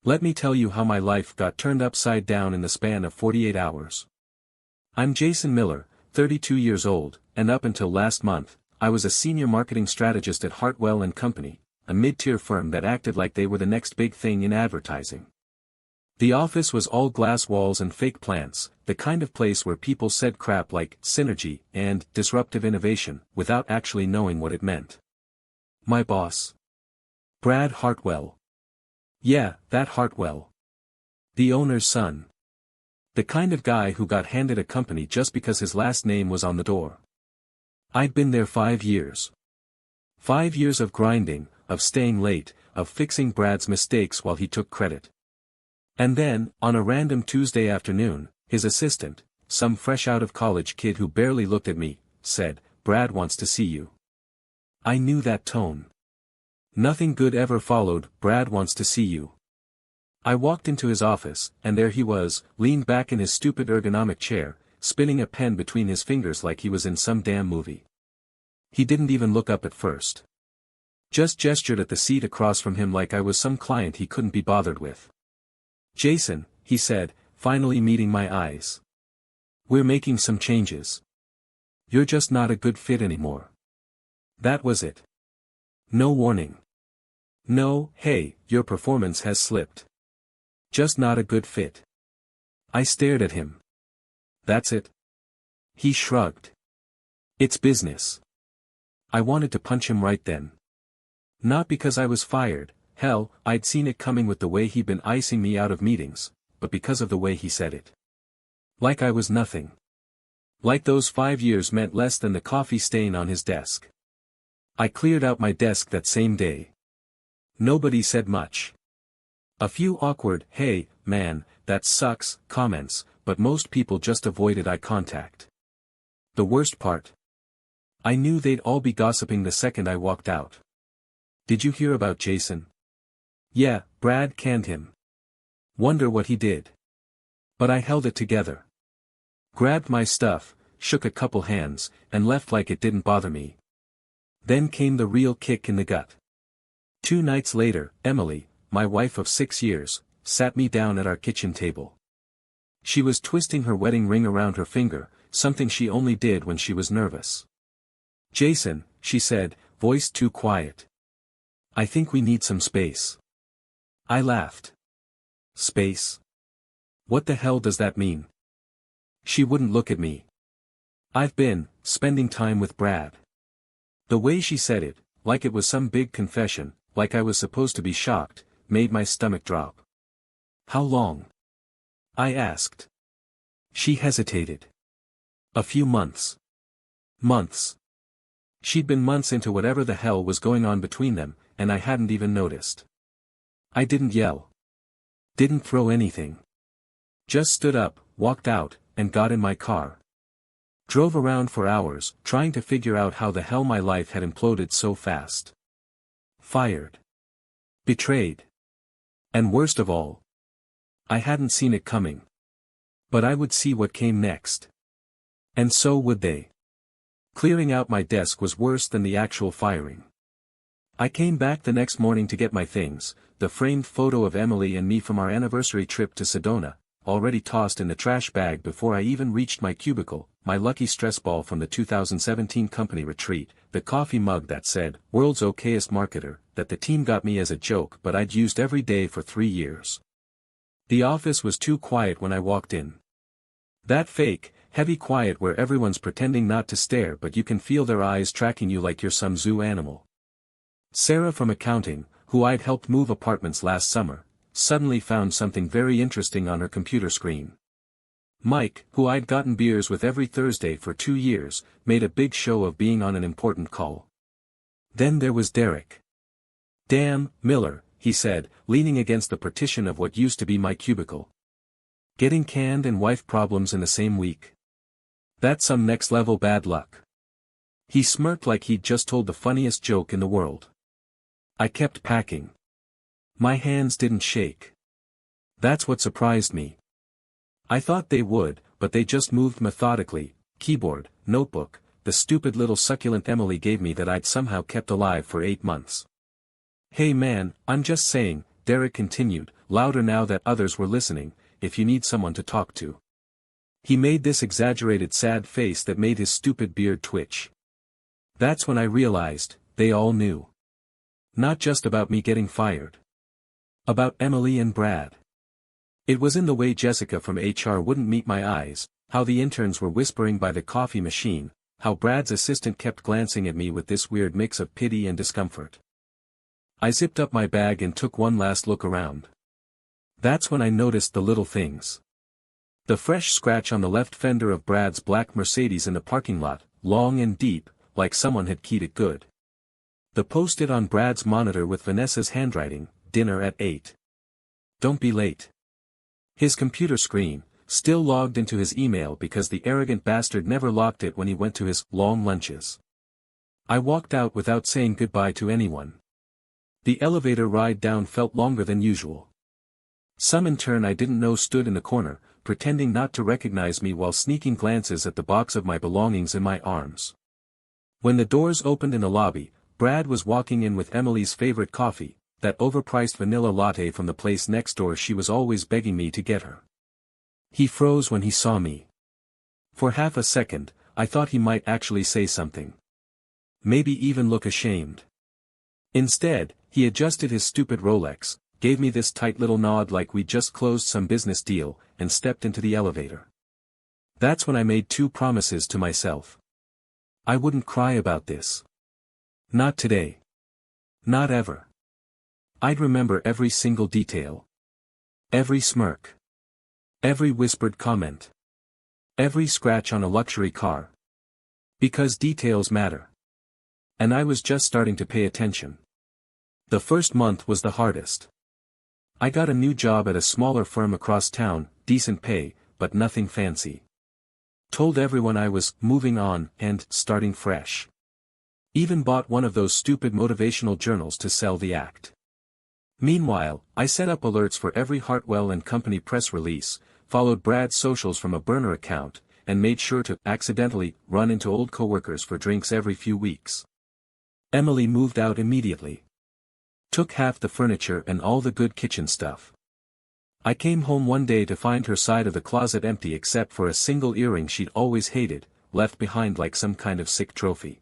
Let me tell you how my life got turned upside down in the span of 48 hours. I'm Jason Miller, 32 years old, and up until last month, I was a senior marketing strategist at Hartwell & Company, a mid-tier firm that acted like they were the next big thing in advertising. The office was all glass walls and fake plants, the kind of place where people said crap like synergy and disruptive innovation without actually knowing what it meant. My boss? Brad Hartwell. Yeah, that Hartwell. The owner's son. The kind of guy who got handed a company just because his last name was on the door. I'd been there 5 years. 5 years of grinding, of staying late, of fixing Brad's mistakes while he took credit. And then, on a random Tuesday afternoon, his assistant, some fresh out of college kid who barely looked at me, said, "Brad wants to see you." I knew that tone. Nothing good ever followed, "Brad wants to see you." I walked into his office, and there he was, leaned back in his stupid ergonomic chair, spinning a pen between his fingers like he was in some damn movie. He didn't even look up at first. Just gestured at the seat across from him like I was some client he couldn't be bothered with. "Jason," he said, finally meeting my eyes. "We're making some changes. You're just not a good fit anymore." That was it. No warning. No, "Hey, your performance has slipped. Just not a good fit." I stared at him. "That's it?" He shrugged. "It's business." I wanted to punch him right then. Not because I was fired, hell, I'd seen it coming with the way he'd been icing me out of meetings, but because of the way he said it. Like I was nothing. Like those 5 years meant less than the coffee stain on his desk. I cleared out my desk that same day. Nobody said much. A few awkward, "Hey, man, that sucks," comments, but most people just avoided eye contact. The worst part? I knew they'd all be gossiping the second I walked out. "Did you hear about Jason?" "Yeah, Brad canned him. Wonder what he did." But I held it together. Grabbed my stuff, shook a couple hands, and left like it didn't bother me. Then came the real kick in the gut. 2 nights later, Emily, my wife of 6 years, sat me down at our kitchen table. She was twisting her wedding ring around her finger, something she only did when she was nervous. "Jason," she said, voice too quiet. "I think we need some space." I laughed. "Space? What the hell does that mean?" She wouldn't look at me. "I've been spending time with Brad." The way she said it, like it was some big confession, like I was supposed to be shocked, made my stomach drop. "How long?" I asked. She hesitated. "A few months." Months. She'd been months into whatever the hell was going on between them, and I hadn't even noticed. I didn't yell. Didn't throw anything. Just stood up, walked out, and got in my car. Drove around for hours, trying to figure out how the hell my life had imploded so fast. Fired. Betrayed. And worst of all, I hadn't seen it coming. But I would see what came next. And so would they. Clearing out my desk was worse than the actual firing. I came back the next morning to get my things, the framed photo of Emily and me from our anniversary trip to Sedona, already tossed in the trash bag before I even reached my cubicle, my lucky stress ball from the 2017 company retreat, the coffee mug that said, "World's okayest marketer," that the team got me as a joke but I'd used every day for 3 years. The office was too quiet when I walked in. That fake, heavy quiet where everyone's pretending not to stare but you can feel their eyes tracking you like you're some zoo animal. Sarah from accounting, who I'd helped move apartments last summer, suddenly found something very interesting on her computer screen. Mike, who I'd gotten beers with every Thursday for 2 years, made a big show of being on an important call. Then there was Derek. "Damn, Miller," he said, leaning against the partition of what used to be my cubicle. "Getting canned and wife problems in the same week. That's some next-level bad luck." He smirked like he'd just told the funniest joke in the world. I kept packing. My hands didn't shake. That's what surprised me. I thought they would, but they just moved methodically, keyboard, notebook, the stupid little succulent Emily gave me that I'd somehow kept alive for 8 months. "Hey man, I'm just saying," Derek continued, louder now that others were listening, if you need someone to talk to. He made this exaggerated sad face that made his stupid beard twitch. That's when I realized, they all knew. Not just about me getting fired. About Emily and Brad. It was in the way Jessica from HR wouldn't meet my eyes, how the interns were whispering by the coffee machine, how Brad's assistant kept glancing at me with this weird mix of pity and discomfort. I zipped up my bag and took one last look around. That's when I noticed the little things. The fresh scratch on the left fender of Brad's black Mercedes in the parking lot, long and deep, like someone had keyed it good. The post-it on Brad's monitor with Vanessa's handwriting, dinner at 8. Don't be late. His computer screen, still logged into his email because the arrogant bastard never locked it when he went to his long lunches. I walked out without saying goodbye to anyone. The elevator ride down felt longer than usual. Some intern I didn't know stood in the corner, pretending not to recognize me while sneaking glances at the box of my belongings in my arms. When the doors opened in the lobby, Brad was walking in with Emily's favorite coffee, that overpriced vanilla latte from the place next door she was always begging me to get her. He froze when he saw me. For half a second, I thought he might actually say something. Maybe even look ashamed. Instead, he adjusted his stupid Rolex, gave me this tight little nod like we'd just closed some business deal, and stepped into the elevator. That's when I made two promises to myself. I wouldn't cry about this. Not today. Not ever. I'd remember every single detail. Every smirk. Every whispered comment. Every scratch on a luxury car. Because details matter. And I was just starting to pay attention. The first month was the hardest. I got a new job at a smaller firm across town, decent pay, but nothing fancy. Told everyone I was moving on and starting fresh. Even bought one of those stupid motivational journals to sell the act. Meanwhile, I set up alerts for every Hartwell and Company press release, followed Brad's socials from a burner account, and made sure to accidentally run into old coworkers for drinks every few weeks. Emily moved out immediately. Took half the furniture and all the good kitchen stuff. I came home one day to find her side of the closet empty except for a single earring she'd always hated, left behind like some kind of sick trophy.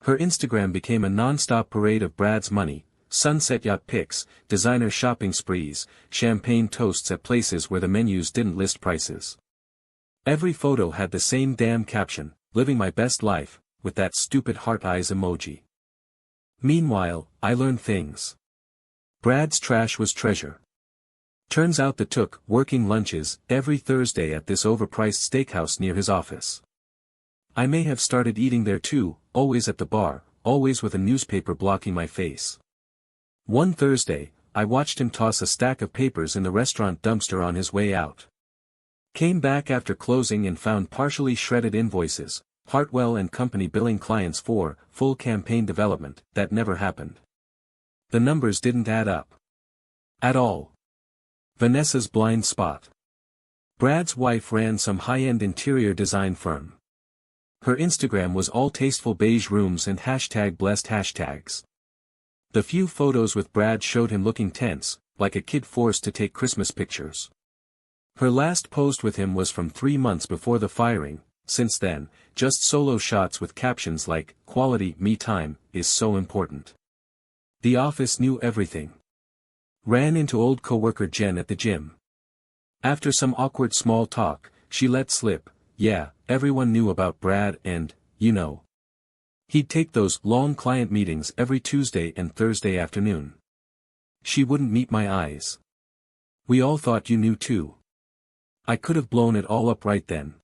Her Instagram became a non-stop parade of Brad's money, sunset yacht pics, designer shopping sprees, champagne toasts at places where the menus didn't list prices. Every photo had the same damn caption, living my best life, with that stupid heart eyes emoji. Meanwhile, I learned things. Brad's trash was treasure. Turns out that took working lunches every Thursday at this overpriced steakhouse near his office. I may have started eating there too, always at the bar, always with a newspaper blocking my face. One Thursday, I watched him toss a stack of papers in the restaurant dumpster on his way out. Came back after closing and found partially shredded invoices, Hartwell and Company billing clients for full campaign development, that never happened. The numbers didn't add up. At all. Vanessa's blind spot. Brad's wife ran some high-end interior design firm. Her Instagram was all tasteful beige rooms and #blessed hashtags. The few photos with Brad showed him looking tense, like a kid forced to take Christmas pictures. Her last post with him was from 3 months before the firing. Since then, just solo shots with captions like, "Quality me time is so important." The office knew everything. Ran into old coworker Jen at the gym. After some awkward small talk, she let slip, yeah, everyone knew about Brad and, you know. He'd take those long client meetings every Tuesday and Thursday afternoon. She wouldn't meet my eyes. We all thought you knew too. I could have blown it all up right then.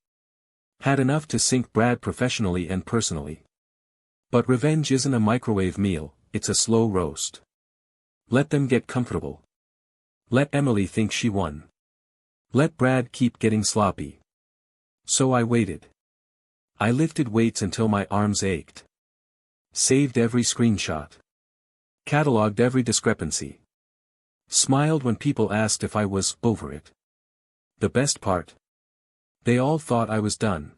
Had enough to sink Brad professionally and personally. But revenge isn't a microwave meal, it's a slow roast. Let them get comfortable. Let Emily think she won. Let Brad keep getting sloppy. So I waited. I lifted weights until my arms ached. Saved every screenshot. Cataloged every discrepancy. Smiled when people asked if I was over it. The best part? They all thought I was done.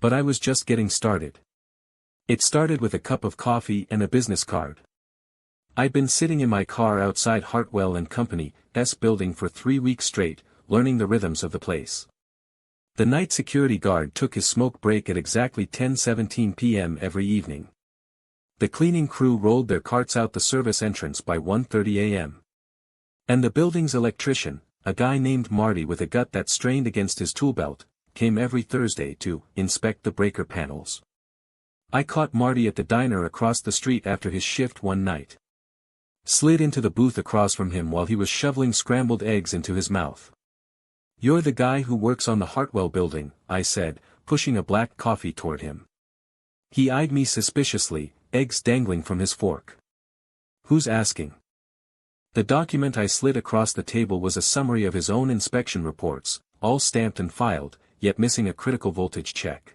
But I was just getting started. It started with a cup of coffee and a business card. I'd been sitting in my car outside Hartwell and Company's building for 3 weeks straight, learning the rhythms of the place. The night security guard took his smoke break at exactly 10:17 p.m. every evening. The cleaning crew rolled their carts out the service entrance by 1:30 a.m. And the building's electrician, a guy named Marty with a gut that strained against his tool belt, came every Thursday to inspect the breaker panels. I caught Marty at the diner across the street after his shift one night. Slid into the booth across from him while he was shoveling scrambled eggs into his mouth. "You're the guy who works on the Hartwell building," I said, pushing a black coffee toward him. He eyed me suspiciously, eggs dangling from his fork. "Who's asking?" The document I slid across the table was a summary of his own inspection reports, all stamped and filed, yet missing a critical voltage check.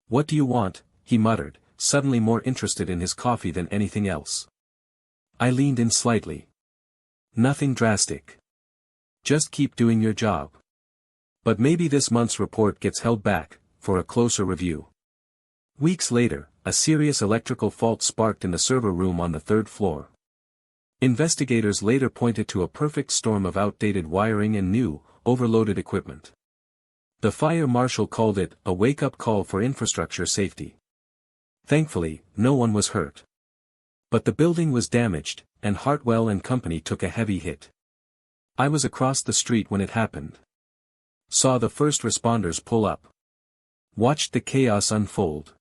"What do you want?" he muttered, suddenly more interested in his coffee than anything else. I leaned in slightly. "Nothing drastic. Just keep doing your job. But maybe this month's report gets held back, for a closer review." Weeks later, a serious electrical fault sparked in the server room on the 3rd floor. Investigators later pointed to a perfect storm of outdated wiring and new, overloaded equipment. The fire marshal called it a wake-up call for infrastructure safety. Thankfully, no one was hurt. But the building was damaged, and Hartwell and Company took a heavy hit. I was across the street when it happened. Saw the first responders pull up. Watched the chaos unfold.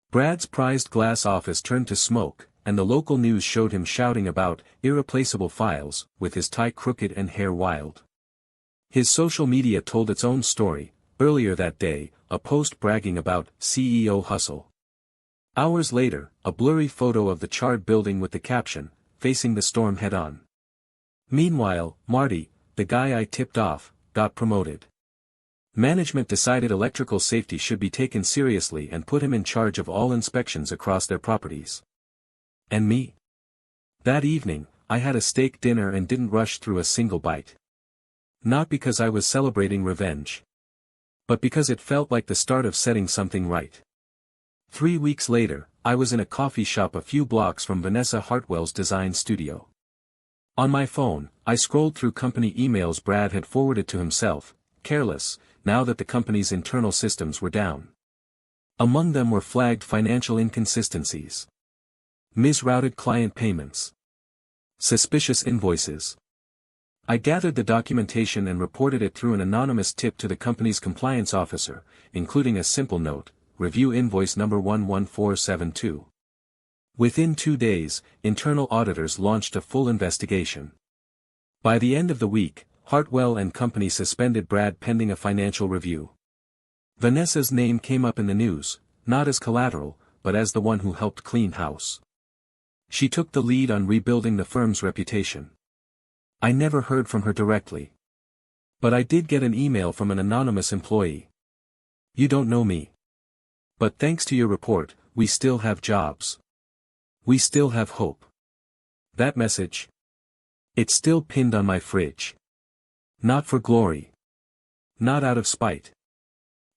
Brad's prized glass office turned to smoke, and the local news showed him shouting about irreplaceable files, with his tie crooked and hair wild. His social media told its own story. Earlier that day, a post bragging about CEO hustle. Hours later, a blurry photo of the charred building with the caption, "Facing the storm head-on." Meanwhile, Marty, the guy I tipped off, got promoted. Management decided electrical safety should be taken seriously and put him in charge of all inspections across their properties. And me? That evening, I had a steak dinner and didn't rush through a single bite. Not because I was celebrating revenge. But because it felt like the start of setting something right. 3 weeks later, I was in a coffee shop a few blocks from Vanessa Hartwell's design studio. On my phone, I scrolled through company emails Brad had forwarded to himself, careless, now that the company's internal systems were down. Among them were flagged financial inconsistencies. Misrouted client payments. Suspicious invoices. I gathered the documentation and reported it through an anonymous tip to the company's compliance officer, including a simple note, "Review invoice number 11472. Within 2 days, internal auditors launched a full investigation. By the end of the week, Hartwell and Company suspended Brad pending a financial review. Vanessa's name came up in the news, not as collateral, but as the one who helped clean house. She took the lead on rebuilding the firm's reputation. I never heard from her directly. But I did get an email from an anonymous employee. "You don't know me. But thanks to your report, we still have jobs. We still have hope." That message? It's still pinned on my fridge. Not for glory. Not out of spite.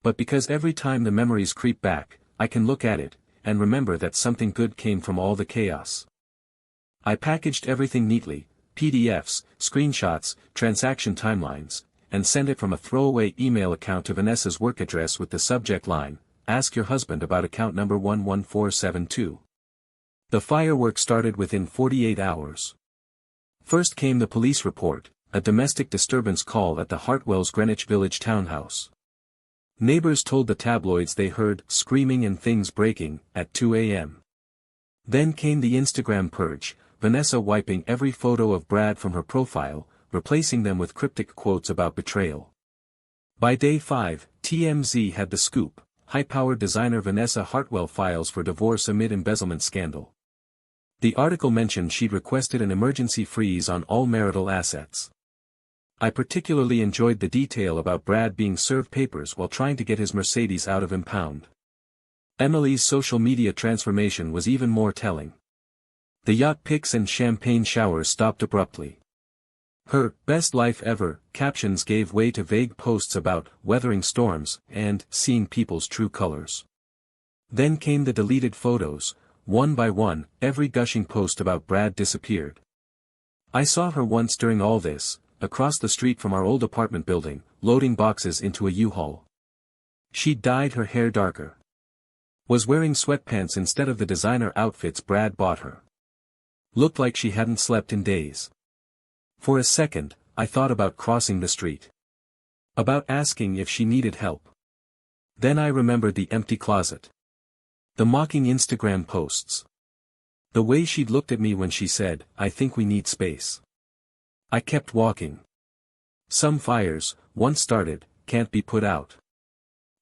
But because every time the memories creep back, I can look at it, and remember that something good came from all the chaos. I packaged everything neatly, PDFs, screenshots, transaction timelines, and sent it from a throwaway email account to Vanessa's work address with the subject line, "Ask your husband about account number 11472. The fireworks started within 48 hours. First came the police report, a domestic disturbance call at the Hartwell's Greenwich Village townhouse. Neighbors told the tabloids they heard screaming and things breaking at 2 a.m. Then came the Instagram purge, Vanessa wiping every photo of Brad from her profile, replacing them with cryptic quotes about betrayal. By day 5, TMZ had the scoop, high-powered designer Vanessa Hartwell files for divorce amid embezzlement scandal. The article mentioned she'd requested an emergency freeze on all marital assets. I particularly enjoyed the detail about Brad being served papers while trying to get his Mercedes out of impound. Emily's social media transformation was even more telling. The yacht pics and champagne showers stopped abruptly. Her "best life ever" captions gave way to vague posts about weathering storms and seeing people's true colors. Then came the deleted photos, one by one, every gushing post about Brad disappeared. I saw her once during all this, across the street from our old apartment building, loading boxes into a U-Haul. She'd dyed her hair darker. Was wearing sweatpants instead of the designer outfits Brad bought her. Looked like she hadn't slept in days. For a second, I thought about crossing the street. About asking if she needed help. Then I remembered the empty closet. The mocking Instagram posts. The way she'd looked at me when she said, "I think we need space." I kept walking. Some fires, once started, can't be put out.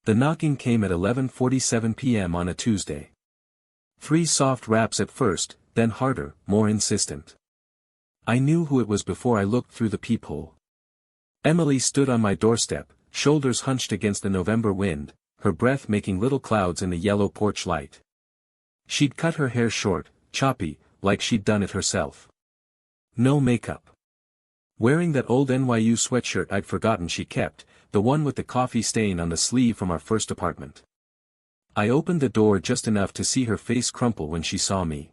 The knocking came at 11:47 p.m. on a Tuesday. 3 soft raps at first, then harder, more insistent. I knew who it was before I looked through the peephole. Emily stood on my doorstep, shoulders hunched against the November wind, her breath making little clouds in the yellow porch light. She'd cut her hair short, choppy, like she'd done it herself. No makeup. Wearing that old NYU sweatshirt I'd forgotten she kept, the one with the coffee stain on the sleeve from our first apartment. I opened the door just enough to see her face crumple when she saw me.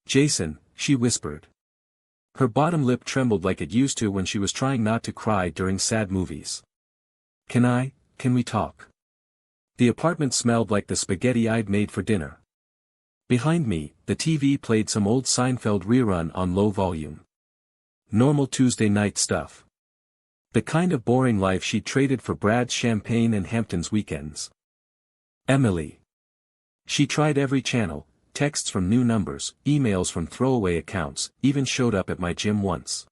"Jason," she whispered. Her bottom lip trembled like it used to when she was trying not to cry during sad movies. Can we talk?" The apartment smelled like the spaghetti I'd made for dinner. Behind me, the TV played some old Seinfeld rerun on low volume. Normal Tuesday night stuff. The kind of boring life she traded for Brad's champagne and Hamptons weekends. Emily. She tried every channel, texts from new numbers, emails from throwaway accounts, even showed up at my gym once.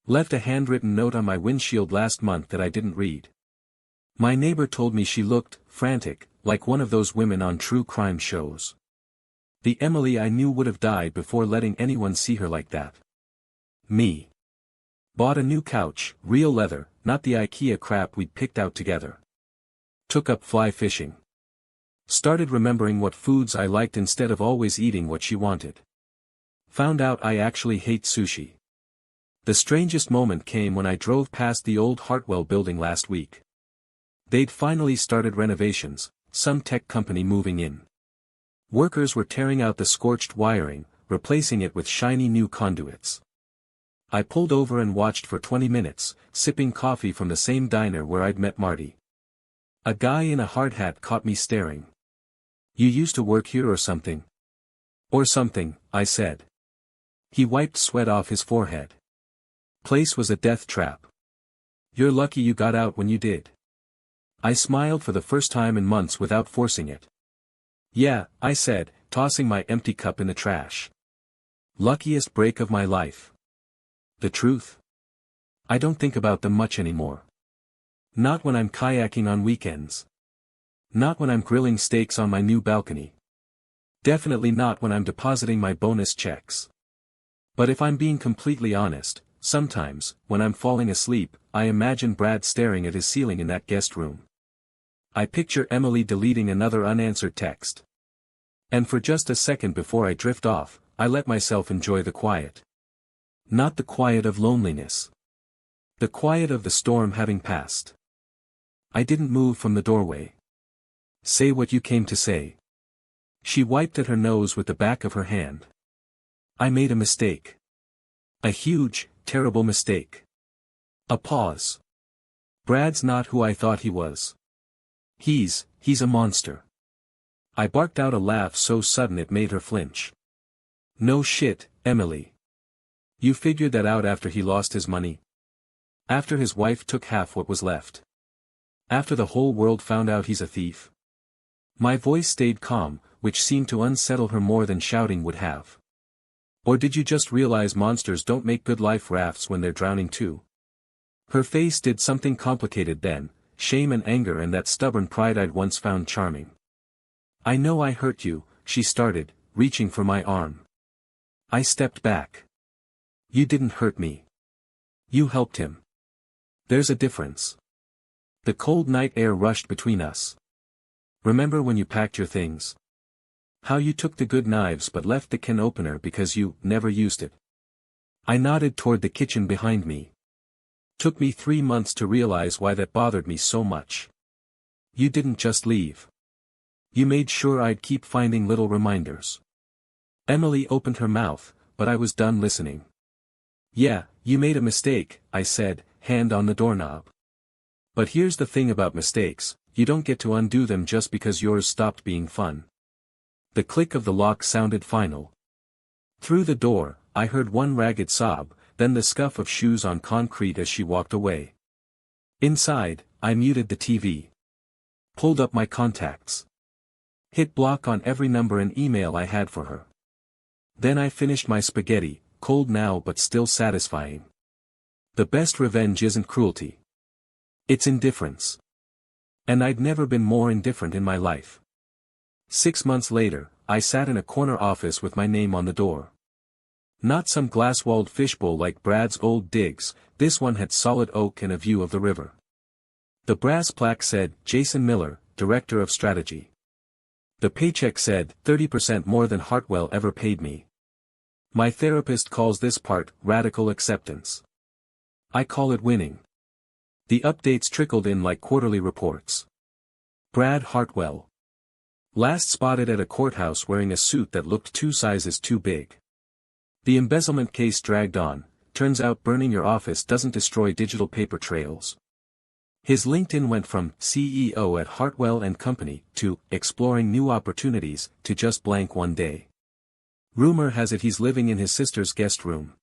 Left a handwritten note on my windshield last month that I didn't read. My neighbor told me she looked frantic, like one of those women on true crime shows. The Emily I knew would have died before letting anyone see her like that. Me. Bought a new couch, real leather, not the IKEA crap we'd picked out together. Took up fly fishing. Started remembering what foods I liked instead of always eating what she wanted. Found out I actually hate sushi. The strangest moment came when I drove past the old Hartwell building last week. They'd finally started renovations, some tech company moving in. Workers were tearing out the scorched wiring, replacing it with shiny new conduits. I pulled over and watched for 20 minutes, sipping coffee from the same diner where I'd met Marty. A guy in a hard hat caught me staring. "You used to work here or something?" "Or something," I said. He wiped sweat off his forehead. "Place was a death trap. You're lucky you got out when you did." I smiled for the first time in months without forcing it. "Yeah," I said, tossing my empty cup in the trash. "Luckiest break of my life." The truth? I don't think about them much anymore. Not when I'm kayaking on weekends. Not when I'm grilling steaks on my new balcony. Definitely not when I'm depositing my bonus checks. But if I'm being completely honest, sometimes, when I'm falling asleep, I imagine Brad staring at his ceiling in that guest room. I picture Emily deleting another unanswered text. And for just a second before I drift off, I let myself enjoy the quiet. Not the quiet of loneliness. The quiet of the storm having passed. I didn't move from the doorway. "Say what you came to say." She wiped at her nose with the back of her hand. "I made a mistake. A huge, terrible mistake." A pause. "Brad's not who I thought he was. He's a monster." I barked out a laugh so sudden it made her flinch. "No shit, Emily. You figured that out after he lost his money? After his wife took half what was left? After the whole world found out he's a thief?" My voice stayed calm, which seemed to unsettle her more than shouting would have. "Or did you just realize monsters don't make good life rafts when they're drowning too?" Her face did something complicated then, shame and anger and that stubborn pride I'd once found charming. "I know I hurt you," she started, reaching for my arm. I stepped back. "You didn't hurt me. You helped him. There's a difference." The cold night air rushed between us. "Remember when you packed your things? How you took the good knives but left the can opener because you never used it?" I nodded toward the kitchen behind me. "Took me 3 months to realize why that bothered me so much. You didn't just leave. You made sure I'd keep finding little reminders." Emily opened her mouth, but I was done listening. Yeah, you made a mistake, I said, hand on the doorknob. But here's the thing about mistakes, you don't get to undo them just because yours stopped being fun. The click of the lock sounded final. Through the door, I heard one ragged sob, then the scuff of shoes on concrete as she walked away. Inside, I muted the TV. Pulled up my contacts. Hit block on every number and email I had for her. Then I finished my spaghetti, cold now but still satisfying. The best revenge isn't cruelty. It's indifference. And I'd never been more indifferent in my life. 6 months later, I sat in a corner office with my name on the door. Not some glass-walled fishbowl like Brad's old digs, this one had solid oak and a view of the river. The brass plaque said, Jason Miller, Director of Strategy. The paycheck said, 30% more than Hartwell ever paid me. My therapist calls this part, radical acceptance. I call it winning. The updates trickled in like quarterly reports. Brad Hartwell. Last spotted at a courthouse wearing a suit that looked 2 sizes too big. The embezzlement case dragged on, turns out burning your office doesn't destroy digital paper trails. His LinkedIn went from CEO at Hartwell & Company to exploring new opportunities to just blank one day. Rumor has it he's living in his sister's guest room.